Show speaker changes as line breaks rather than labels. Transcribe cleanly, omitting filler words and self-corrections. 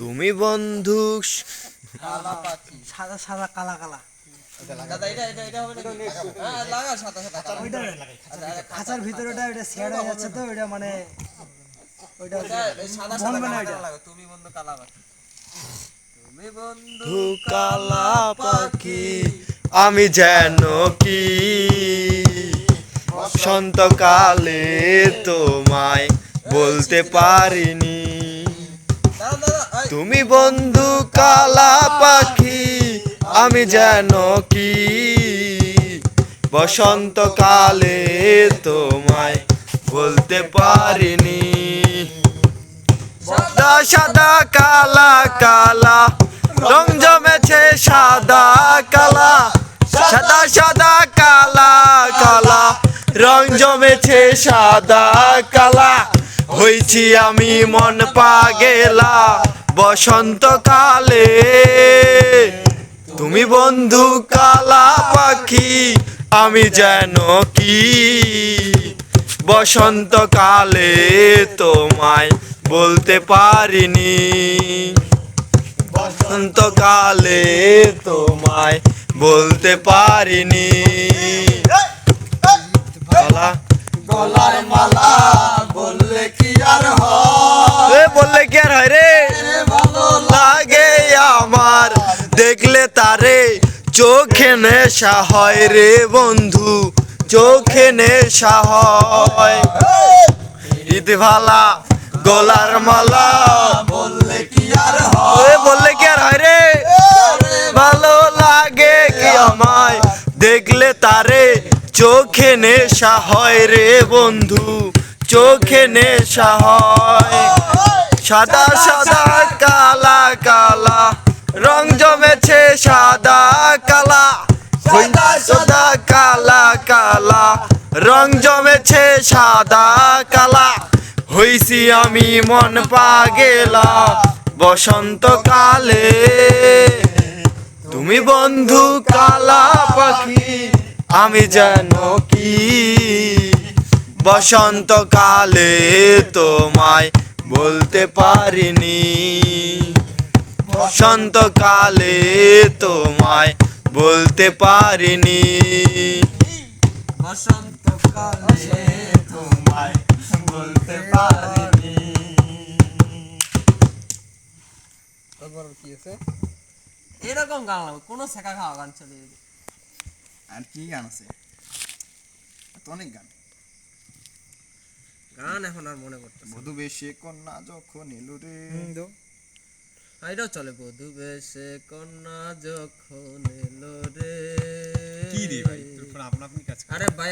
তুমি বন্ধু
কালা পাখি
সাদা সাদা কালা কালা
দাদা এটা হবে না হ্যাঁ লাগা সাদা সাদা কালা
ওইটা খাঁচার ভিতরে ওটা শেয়ার হয়ে যাচ্ছে তো ওটা মানে ওইটা
সাদা সাদা কালা লাগা তুমি বন্ধু কালা পাখি তুমি বন্ধু
কালা পাখি আমি যেন কি বসন্তকালে তোমায় বলতে পারিনি তুমি বন্ধু কালা পাখি আমি যেন কি বসন্তকালে তোমায় বলতে পারিনি সাদা সাদা কালা কালা রং জমেছে সাদা কালা সাদা সাদা কালা কালা রং জমেছে সাদা কালা হইছি আমি মন পাগেলা বসন্তকালে তুমি বন্ধু কালা পাখি আমি যেন কি বসন্তকালে তোমায় বলতে পারিনি বসন্তকালে তোমায় বলতে পারিনি
গলার মালা বললে কি আর হয়
বললে কি আর হয় রে
ভালো
লাগে আমার দেখলে তারে চোখে নেশা হয় রে বন্ধু চোখে নেশা হয় ঈদ ভালা গলার মালা
বললে কি আর হয়
বললে কি আর হয় রে ভালো লাগে কি আমায় দেখলে তারে চোখে নেশা হয় রে বন্ধু চোখে নেশা হয় সাদা সাদা কালা কালা রং জমেছে সাদা কালা সাদা কালা কালা রং জমেছে সাদা কালা হইছি আমি মন পাগেলা বসন্তকালে তুমি বন্ধু কালা পাখি আমি যেন কি বসন্তকালে তোমায় বলতে পারিনি বসন্তকালে তোমায় বলতে পারিনি
বসন্তকালে তোমায় বলতে পারিনি তারপর কি আছে এরকম গান লাগবে কোনো শেখা খাওয়া গান চলে যাবে
আর কি গান আছে অনেক গান
গান এখন আর মনে করতে
বধূ বেশে কন্যা যখন এলো রে
এটাও চলে বধূ বেশে কন্যা যখন এলো রে
কি রে ভাই তোর আপনা আপনি কাজ
আরে ভাই